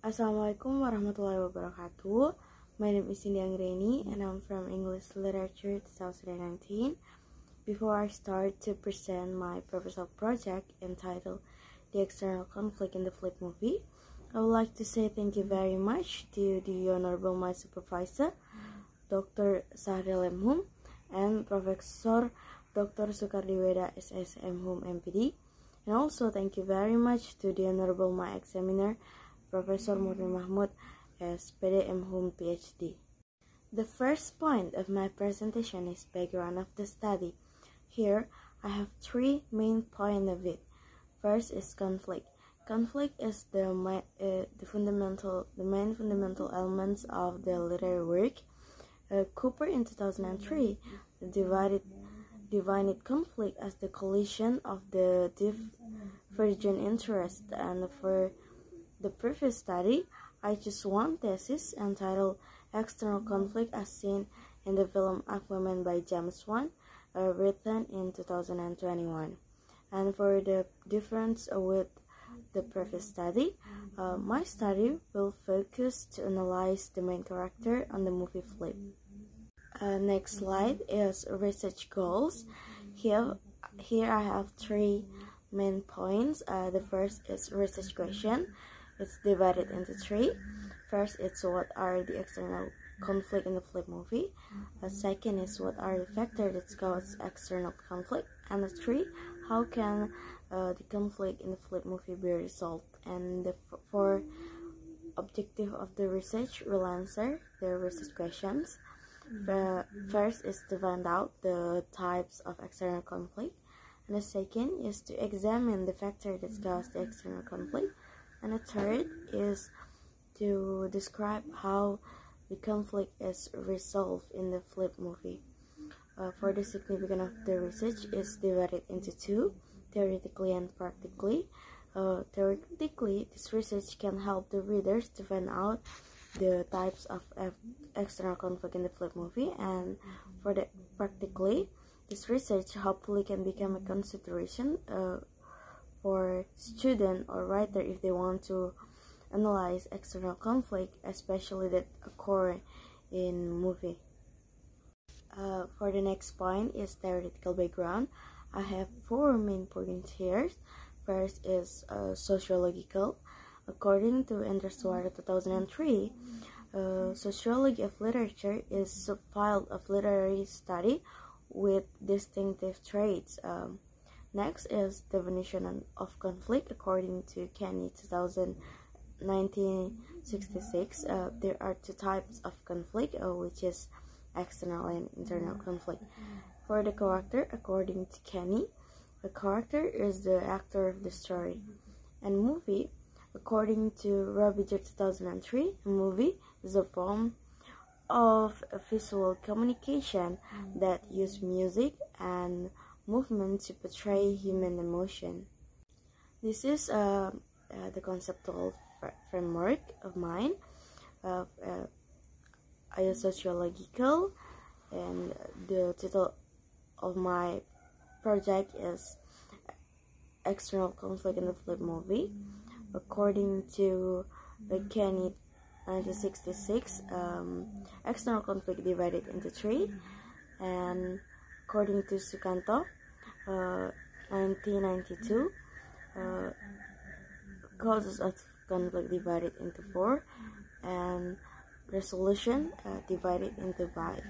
Assalamualaikum warahmatullahi wabarakatuh. My name is Anggraini and I'm from English Literature 2019. Before I start to present my proposal project entitled The External Conflict in the Flip Movie, I would like to say thank you very much to the Honorable my supervisor, Dr. Sahril M. and Professor Dr. Sukardiweda SSM MPD. And also thank you very much to the Honorable my examiner, Professor Murni Mahmud SPD M. PhD. The first point of my presentation is background of the study. Here I have three main points of it. First is conflict. Conflict is the main fundamental elements of the literary work. Cooper in 2003 defined conflict as the collision of the divergent interests, and for the previous study, I chose one thesis entitled External Conflict as Seen in the Film Aquaman by James Wan, written in 2021. And for the difference with the previous study, my study will focus to analyze the main character on the movie Flip. Next slide is research goals. Here I have three main points. The first is research question. It's divided into three. First, it's what are the external conflict in the Flip movie. Second is what are the factors that cause external conflict. And the three, how can the conflict in the Flip movie be resolved. And the four objective of the research will answer the research questions. The first is to find out the types of external conflict, and the second is to examine the factor that cause the external conflict, and the third is to describe how the conflict is resolved in the Flip movie. For the significance of the research is divided into two, theoretically and practically. Theoretically, this research can help the readers to find out the types of external conflict in the Flip movie, and for the practically, this research hopefully can become a consideration for student or writer if they want to analyze external conflict, especially that occur in movie. For the next point is theoretical background. I have four main points here. First is sociological. According to Anderswater 2003, sociology of literature is a field of literary study with distinctive traits. Next is definition of conflict. According to Kenny 1966, there are two types of conflict, which is external and internal conflict. For the character, according to Kenny, a character is the actor of the story. And movie, according to Robiger 2003, a movie is a form of a visual communication that use music and movement to portray human emotion. This is the conceptual framework of mine of sociological, and the title of my project is External Conflict in the Flip movie. According to Kenny 1966, external conflict divided into three, and according to Sukanto 1992, causes of conflict divided into four, and resolution divided into five.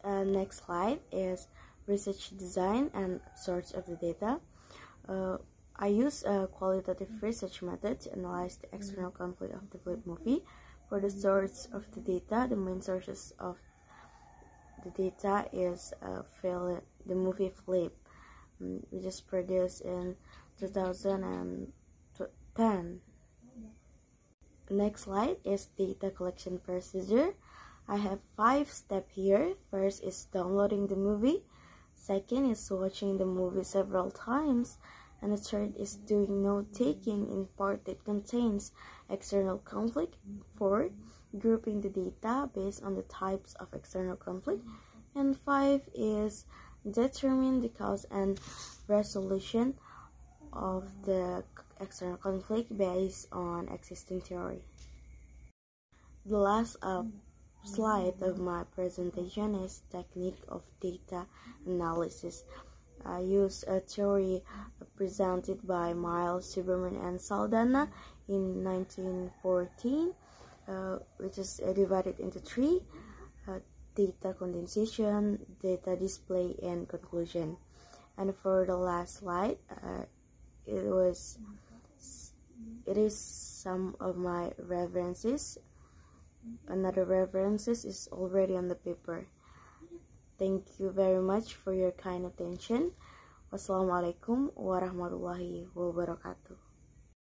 Next slide is research design and source of the data. I use a qualitative research method to analyze the external conflict of the Flip movie. For the source of the data, the main sources of the data is the movie Flip, which is produced in 2010. Next slide is data collection procedure. I have 5 steps here. First is downloading the movie. Second is watching the movie several times. And the third is doing note-taking in part that contains external conflict. Fourth, grouping the data based on the types of external conflict. And 5 is determine the cause and resolution of the external conflict based on existing theory. The last slide of my presentation is technique of data analysis. I use a theory presented by Miles, Silberman, and Saldana in 1914, which is divided into three: data condensation, data display, and conclusion. And for the last slide, it is some of my references. Another references is already on the paper. Thank you very much for your kind attention. Wassalamualaikum warahmatullahi wabarakatuh.